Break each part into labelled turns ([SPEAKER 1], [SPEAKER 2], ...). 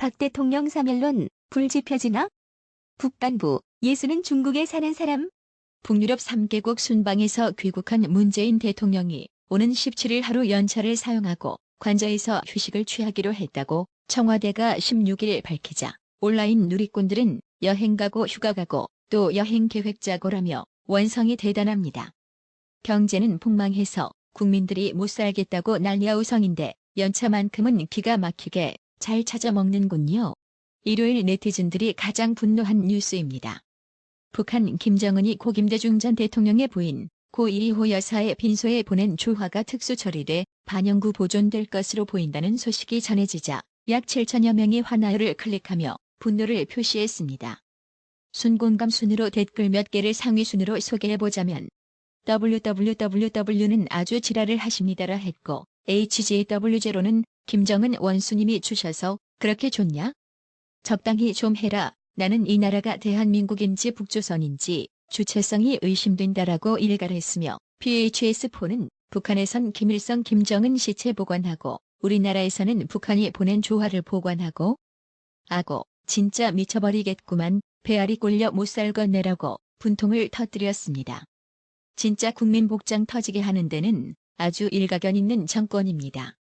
[SPEAKER 1] 박 대통령 사면론 불지펴지나? 북반부 예수는 중국에 사는 사람?
[SPEAKER 2] 북유럽 3개국 순방에서 귀국한 문재인 대통령이 오는 17일 하루 연차를 사용하고 관저에서 휴식을 취하기로 했다고 청와대가 16일 밝히자 온라인 누리꾼들은 여행 가고 휴가 가고 또 여행 계획 짜고라며 원성이 대단합니다. 경제는 폭망해서 국민들이 못 살겠다고 난리아우성인데 연차만큼은 기가 막히게 잘 찾아 먹는군요. 일요일 네티즌들이 가장 분노한 뉴스입니다. 북한 김정은이 고 김대중 전 대통령의 부인 고 이리호 여사의 빈소에 보낸 주화가 특수 처리돼 반영구 보존될 것으로 보인다는 소식이 전해지자 약 7천여 명이 화나요를 클릭하며 분노를 표시했습니다. 순공감 순으로 댓글 몇 개를 상위 순으로 소개해보자면 www는 아주 지랄을 하십니다라 했고 HJW0는 김정은 원수님이 주셔서 그렇게 좋냐? 적당히 좀 해라. 나는 이 나라가 대한민국인지 북조선인지 주체성이 의심된다라고 일갈했으며 PHS4는 북한에선 김일성 김정은 시체 보관하고 우리나라에서는 북한이 보낸 조화를 보관하고 아고 진짜 미쳐버리겠구만 배알이 꼴려 못살겠네라고 분통을 터뜨렸습니다. 진짜 국민 복장 터지게 하는 데는 아주 일가견 있는 정권입니다.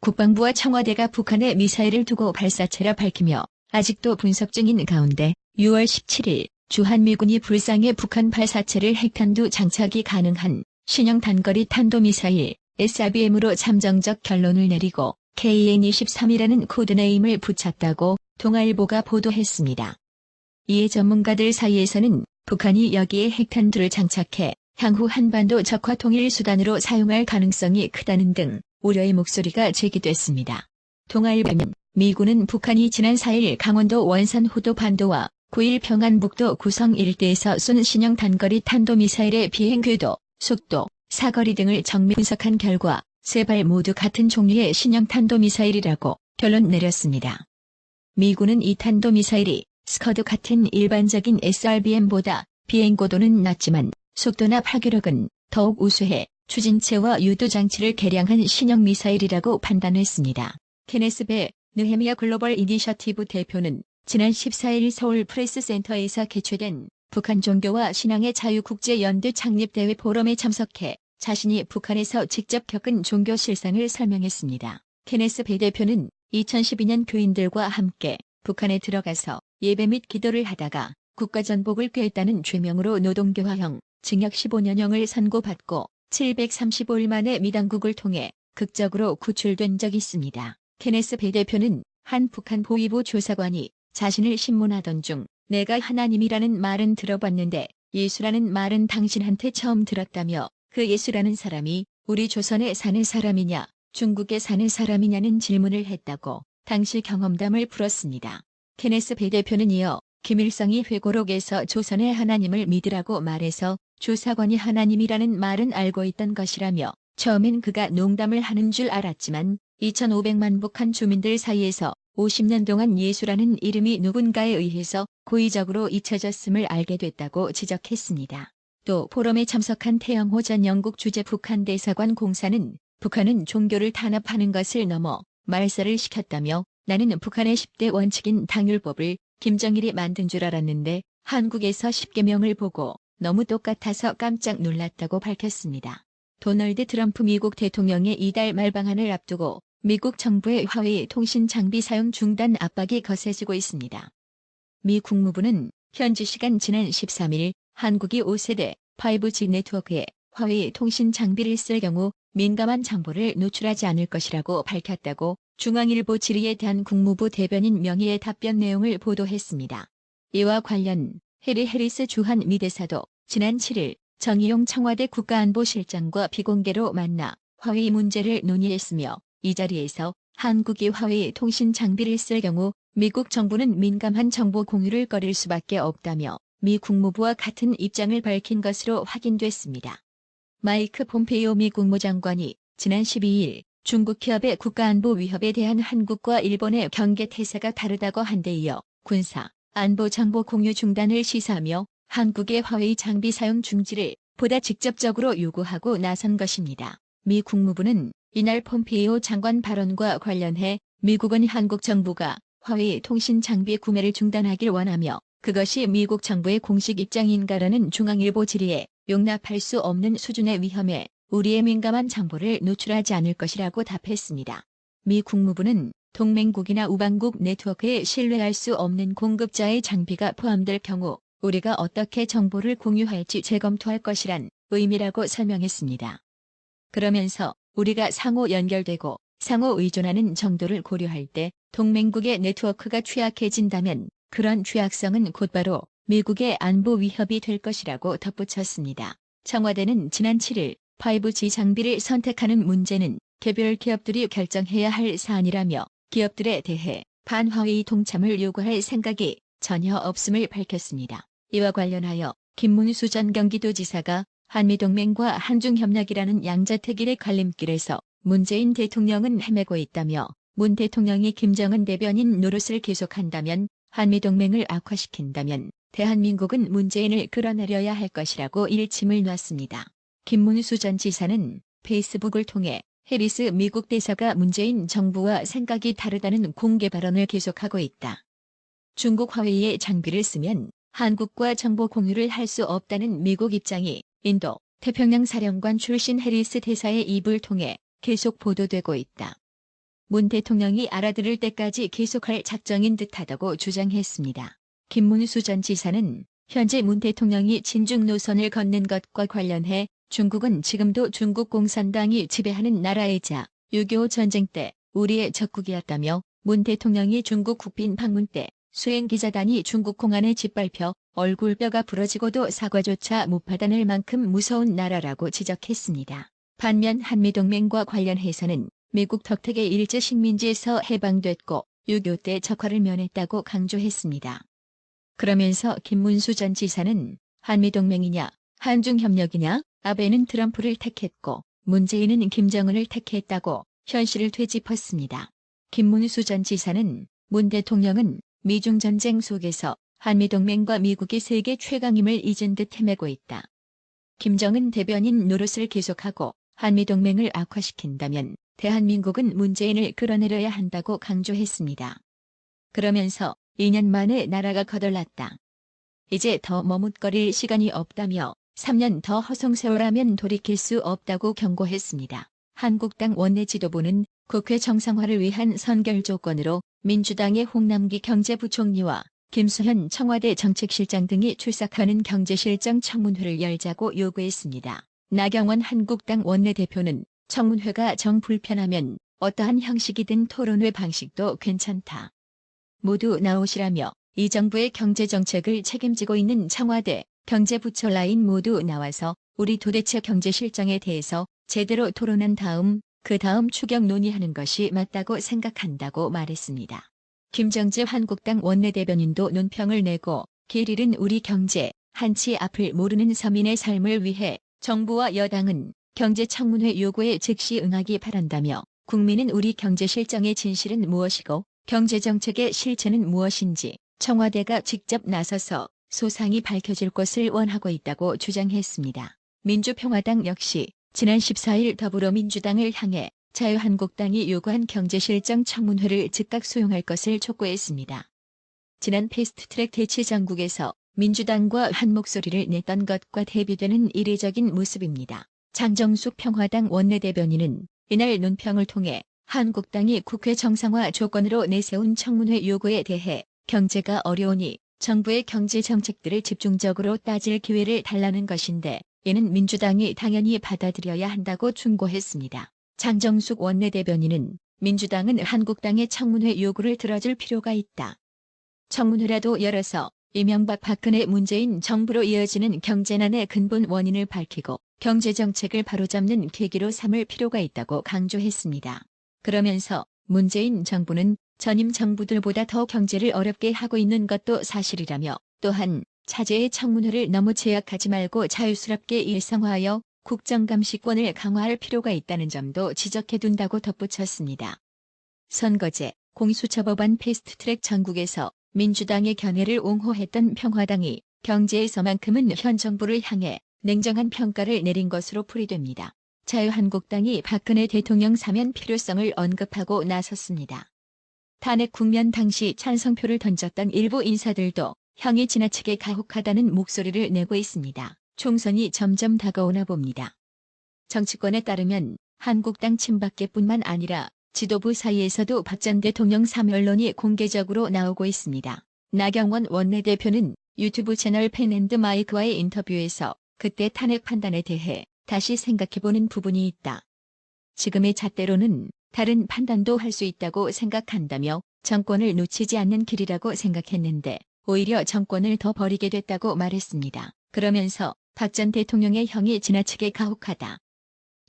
[SPEAKER 2] 국방부와 청와대가 북한의 미사일을 두고 발사체라 밝히며 아직도 분석 중인 가운데 6월 17일 주한미군이 불상의 북한 발사체를 핵탄두 장착이 가능한 신형 단거리 탄도미사일 SRBM으로 잠정적 결론을 내리고 KN-23이라는 코드네임을 붙였다고 동아일보가 보도했습니다. 이에 전문가들 사이에서는 북한이 여기에 핵탄두를 장착해 향후 한반도 적화 통일 수단으로 사용할 가능성이 크다는 등 우려의 목소리가 제기됐습니다. 동아일보는 미군은 북한이 지난 4일 강원도 원산 호도 반도와 9일 평안북도 구성 일대에서 쏜 신형 단거리 탄도미사일의 비행 궤도, 속도, 사거리 등을 정밀 분석한 결과 세 발 모두 같은 종류의 신형 탄도미사일이라고 결론 내렸습니다. 미군은 이 탄도미사일이 스커드 같은 일반적인 SRBM보다 비행고도는 낮지만 속도나 파괴력은 더욱 우수해 추진체와 유도장치를 개량한 신형 미사일이라고 판단했습니다. 케네스 배 느헤미야 글로벌 이니셔티브 대표는 지난 14일 서울 프레스센터에서 개최된 북한 종교와 신앙의 자유국제연대 창립대회 포럼에 참석해 자신이 북한에서 직접 겪은 종교 실상을 설명했습니다. 케네스 배 대표는 2012년 교인들과 함께 북한에 들어가서 예배 및 기도를 하다가 국가전복을 꾀했다는 죄명으로 노동교화형, 징역 15년형을 선고받고 735일 만에 미당국을 통해 극적으로 구출된 적이 있습니다. 케네스 배 대표는 한 북한 보위부 조사관이 자신을 신문하던 중 내가 하나님이라는 말은 들어봤는데 예수라는 말은 당신한테 처음 들었다며 그 예수라는 사람이 우리 조선에 사는 사람이냐 중국에 사는 사람이냐는 질문을 했다고 당시 경험담을 풀었습니다. 케네스 배 대표는 이어 김일성이 회고록에서 조선의 하나님을 믿으라고 말해서 조사관이 하나님이라는 말은 알고 있던 것이라며 처음엔 그가 농담을 하는 줄 알았지만 2,500만 북한 주민들 사이에서 50년 동안 예수라는 이름이 누군가에 의해서 고의적으로 잊혀졌음을 알게 됐다고 지적했습니다. 또 포럼에 참석한 태영호 전 영국 주재 북한 대사관 공사는 북한은 종교를 탄압하는 것을 넘어 말살을 시켰다며 나는 북한의 10대 원칙인 당율법을 김정일이 만든 줄 알았는데 한국에서 10계명을 보고 너무 똑같아서 깜짝 놀랐다고 밝혔습니다. 도널드 트럼프 미국 대통령의 이달 말 방한을 앞두고 미국 정부의 화웨이 통신 장비 사용 중단 압박이 거세지고 있습니다. 미 국무부는 현지 시간 지난 13일 한국이 5세대 5G 네트워크에 화웨이 통신 장비를 쓸 경우 민감한 정보를 노출하지 않을 것이라고 밝혔다고 중앙일보 질의에 대한 국무부 대변인 명의의 답변 내용을 보도했습니다. 이와 관련 해리 해리스 주한 미 대사도 지난 7일 정의용 청와대 국가안보실장과 비공개로 만나 화웨이 문제를 논의했으며 이 자리에서 한국이 화웨이 통신 장비를 쓸 경우 미국 정부는 민감한 정보 공유를 꺼릴 수밖에 없다며 미 국무부와 같은 입장을 밝힌 것으로 확인됐습니다. 마이크 폼페이오 미 국무장관이 지난 12일 중국 기업의 국가안보 위협에 대한 한국과 일본의 경계 태세가 다르다고 한 데 이어 군사, 안보 정보 공유 중단을 시사하며 한국의 화웨이 장비 사용 중지를 보다 직접적으로 요구하고 나선 것입니다. 미 국무부는 이날 폼페이오 장관 발언과 관련해 미국은 한국 정부가 화웨이 통신 장비 구매를 중단하길 원하며 그것이 미국 정부의 공식 입장인가라는 중앙일보 질의에 용납할 수 없는 수준의 위험에 우리의 민감한 정보를 노출하지 않을 것이라고 답했습니다. 미 국무부는 동맹국이나 우방국 네트워크에 신뢰할 수 없는 공급자의 장비가 포함될 경우 우리가 어떻게 정보를 공유할지 재검토할 것이란 의미라고 설명했습니다. 그러면서 우리가 상호 연결되고 상호 의존하는 정도를 고려할 때 동맹국의 네트워크가 취약해진다면 그런 취약성은 곧바로 미국의 안보 위협이 될 것이라고 덧붙였습니다. 청와대는 지난 7일 5G 장비를 선택하는 문제는 개별 기업들이 결정해야 할 사안이라며 기업들에 대해 반화웨이 동참을 요구할 생각이 전혀 없음을 밝혔습니다. 이와 관련하여 김문수 전 경기도지사가 한미동맹과 한중협력이라는 양자택일의 갈림길에서 문재인 대통령은 헤매고 있다며 문 대통령이 김정은 대변인 노릇을 계속한다면 한미동맹을 악화시킨다면 대한민국은 문재인을 끌어내려야 할 것이라고 일침을 놨습니다. 김문수 전 지사는 페이스북을 통해 해리스 미국 대사가 문재인 정부와 생각이 다르다는 공개 발언을 계속하고 있다. 중국 화웨이의 장비를 쓰면 한국과 정보 공유를 할 수 없다는 미국 입장이 인도 태평양 사령관 출신 해리스 대사의 입을 통해 계속 보도되고 있다. 문 대통령이 알아들을 때까지 계속할 작정인 듯하다고 주장했습니다. 김문수 전 지사는 현재 문 대통령이 친중 노선을 걷는 것과 관련해 중국은 지금도 중국 공산당이 지배하는 나라이자 6.25 전쟁 때 우리의 적국이었다며 문 대통령이 중국 국빈 방문 때 수행기자단이 중국 공안에 짓밟혀 얼굴뼈가 부러지고도 사과조차 못 받아낼 만큼 무서운 나라라고 지적했습니다. 반면 한미동맹과 관련해서는 미국 덕택의 일제 식민지에서 해방됐고 6.25 때 적화를 면했다고 강조했습니다. 그러면서 김문수 전 지사는 한미동맹이냐 한중협력이냐 아베는 트럼프를 택했고 문재인은 김정은을 택했다고 현실을 되짚었습니다. 김문수 전 지사는 문 대통령은 미중 전쟁 속에서 한미동맹과 미국이 세계 최강임을 잊은 듯 헤매고 있다. 김정은 대변인 노릇을 계속하고 한미동맹을 악화시킨다면 대한민국은 문재인을 끌어내려야 한다고 강조했습니다. 그러면서 2년 만에 나라가 거덜났다. 이제 더 머뭇거릴 시간이 없다며 3년 더 허송세월하면 돌이킬 수 없다고 경고했습니다. 한국당 원내 지도부는 국회 정상화를 위한 선결 조건으로 민주당의 홍남기 경제부총리와 김수현 청와대 정책실장 등이 출석하는 경제실정 청문회를 열자고 요구했습니다. 나경원 한국당 원내대표는 청문회가 정 불편하면 어떠한 형식이든 토론회 방식도 괜찮다. 모두 나오시라며 이 정부의 경제정책을 책임지고 있는 청와대, 경제부처 라인 모두 나와서 우리 도대체 경제실정에 대해서 제대로 토론한 다음 그 다음 추경 논의하는 것이 맞다고 생각한다고 말했습니다. 김정재 한국당 원내대변인도 논평을 내고 길 잃은 우리 경제, 한치 앞을 모르는 서민의 삶을 위해 정부와 여당은 경제청문회 요구에 즉시 응하기 바란다며 국민은 우리 경제실정의 진실은 무엇이고 경제정책의 실체는 무엇인지 청와대가 직접 나서서 소상히 밝혀질 것을 원하고 있다고 주장했습니다. 민주평화당 역시 지난 14일 더불어민주당을 향해 자유한국당이 요구한 경제실정 청문회를 즉각 수용할 것을 촉구했습니다. 지난 패스트트랙 대치정국에서 민주당과 한 목소리를 냈던 것과 대비되는 이례적인 모습입니다. 장정숙 평화당 원내대변인은 이날 논평을 통해 한국당이 국회 정상화 조건으로 내세운 청문회 요구에 대해 경제가 어려우니 정부의 경제 정책들을 집중적으로 따질 기회를 달라는 것인데 이는 민주당이 당연히 받아들여야 한다고 충고했습니다. 장정숙 원내대변인은 민주당은 한국당의 청문회 요구를 들어줄 필요가 있다. 청문회라도 열어서 이명박 박근혜 문재인 정부로 이어지는 경제난의 근본 원인을 밝히고 경제정책을 바로잡는 계기로 삼을 필요가 있다고 강조했습니다. 그러면서 문재인 정부는 전임 정부들보다 더 경제를 어렵게 하고 있는 것도 사실이라며 또한 차제의 청문회를 너무 제약하지 말고 자유스럽게 일상화하여 국정감시권을 강화할 필요가 있다는 점도 지적해둔다고 덧붙였습니다. 선거제, 공수처법안 패스트트랙 전국에서 민주당의 견해를 옹호했던 평화당이 경제에서만큼은 현 정부를 향해 냉정한 평가를 내린 것으로 풀이됩니다. 자유한국당이 박근혜 대통령 사면 필요성을 언급하고 나섰습니다. 탄핵 국면 당시 찬성표를 던졌던 일부 인사들도 형이 지나치게 가혹하다는 목소리를 내고 있습니다. 총선이 점점 다가오나 봅니다. 정치권에 따르면 한국당 친박계뿐만 아니라 지도부 사이에서도 박 전 대통령 사면론이 공개적으로 나오고 있습니다. 나경원 원내대표는 유튜브 채널 펜앤드마이크와의 인터뷰에서 그때 탄핵 판단에 대해 다시 생각해보는 부분이 있다. 지금의 잣대로는 다른 판단도 할 수 있다고 생각한다며 정권을 놓치지 않는 길이라고 생각했는데 오히려 정권을 더 버리게 됐다고 말했습니다. 그러면서 박 전 대통령의 형이 지나치게 가혹하다.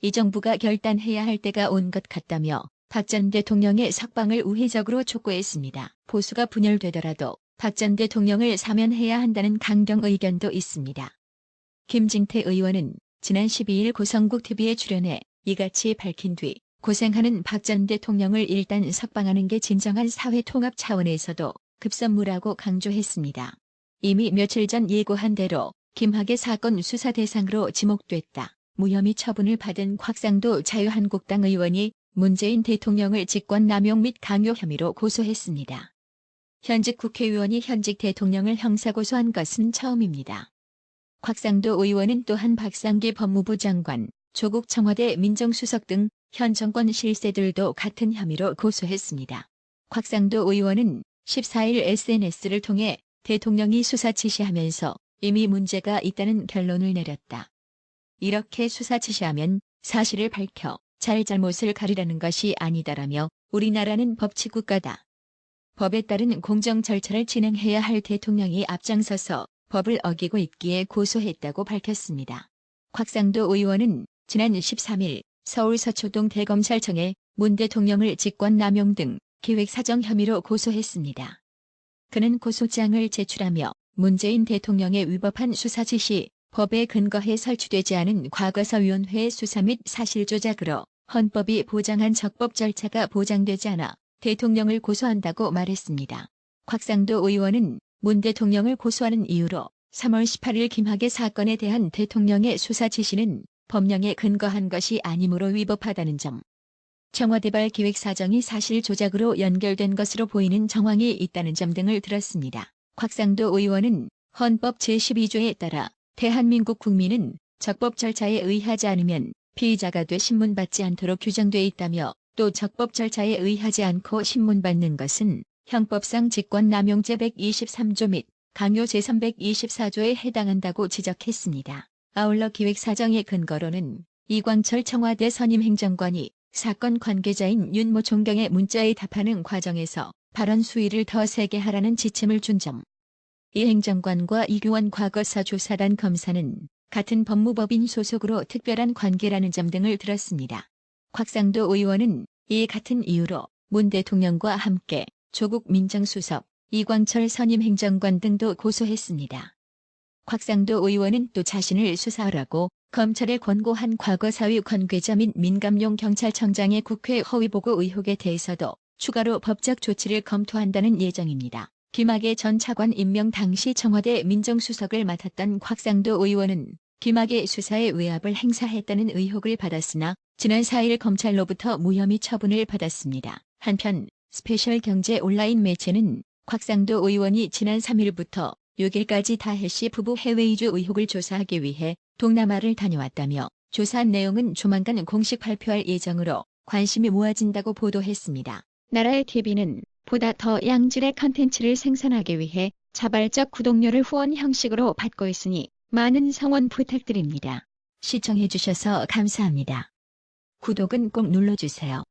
[SPEAKER 2] 이 정부가 결단해야 할 때가 온 것 같다며 박 전 대통령의 석방을 우회적으로 촉구했습니다. 보수가 분열되더라도 박 전 대통령을 사면해야 한다는 강경 의견도 있습니다. 김진태 의원은 지난 12일 고성국TV에 출연해 이같이 밝힌 뒤 고생하는 박 전 대통령을 일단 석방하는 게 진정한 사회통합 차원에서도 급선무라고 강조했습니다. 이미 며칠 전 예고한 대로 김학의 사건 수사 대상으로 지목됐다. 무혐의 처분을 받은 곽상도 자유한국당 의원이 문재인 대통령을 직권남용 및 강요 혐의로 고소했습니다. 현직 국회의원이 현직 대통령을 형사고소한 것은 처음입니다. 곽상도 의원은 또한 박상기 법무부 장관, 조국 청와대 민정수석 등 현 정권 실세들도 같은 혐의로 고소했습니다. 곽상도 의원은 14일 SNS를 통해 대통령이 수사 지시하면서 이미 문제가 있다는 결론을 내렸다. 이렇게 수사 지시하면 사실을 밝혀 잘잘못을 가리라는 것이 아니다라며 우리나라는 법치국가다. 법에 따른 공정 절차를 진행해야 할 대통령이 앞장서서 법을 어기고 있기에 고소했다고 밝혔습니다. 곽상도 의원은 지난 13일 서울 서초동 대검찰청에 문 대통령을 직권남용 등 기획사정 혐의로 고소했습니다. 그는 고소장을 제출하며 문재인 대통령의 위법한 수사 지시, 법에 근거해 설치되지 않은 과거사위원회의 수사 및 사실조작으로 헌법이 보장한 적법 절차가 보장되지 않아 대통령을 고소한다고 말했습니다. 곽상도 의원은 문 대통령을 고소하는 이유로 3월 18일 김학의 사건에 대한 대통령의 수사 지시는 법령에 근거한 것이 아니므로 위법하다는 점, 청와대발 기획사정이 사실 조작으로 연결된 것으로 보이는 정황이 있다는 점 등을 들었습니다. 곽상도 의원은 헌법 제12조에 따라 대한민국 국민은 적법 절차에 의하지 않으면 피의자가 돼 신문받지 않도록 규정돼 있다며 또 적법 절차에 의하지 않고 신문받는 것은 형법상 직권남용 제123조 및 강요 제324조에 해당한다고 지적했습니다. 아울러 기획사정의 근거로는 이광철 청와대 선임 행정관이 사건 관계자인 윤모 총경의 문자에 답하는 과정에서 발언 수위를 더 세게 하라는 지침을 준 점, 이 행정관과 이규원 과거사 조사단 검사는 같은 법무법인 소속으로 특별한 관계라는 점 등을 들었습니다. 곽상도 의원은 이 같은 이유로 문 대통령과 함께 조국 민정수석, 이광철 선임 행정관 등도 고소했습니다. 곽상도 의원은 또 자신을 수사하라고 검찰에 권고한 과거사위 관계자 및 민감용 경찰청장의 국회 허위보고 의혹에 대해서도 추가로 법적 조치를 검토한다는 예정입니다. 김학의 전 차관 임명 당시 청와대 민정수석을 맡았던 곽상도 의원은 김학의 수사에 외압을 행사했다는 의혹을 받았으나 지난 4일 검찰로부터 무혐의 처분을 받았습니다. 한편 스페셜 경제 온라인 매체는 곽상도 의원이 지난 3일부터 6일까지 다혜씨 부부 해외 이주 의혹을 조사하기 위해 동남아를 다녀왔다며 조사한 내용은 조만간 공식 발표할 예정으로 관심이 모아진다고 보도했습니다. 나라의 TV는 보다 더 양질의 컨텐츠를 생산하기 위해 자발적 구독료를 후원 형식으로 받고 있으니 많은 성원 부탁드립니다. 시청해주셔서 감사합니다. 구독은 꼭 눌러주세요.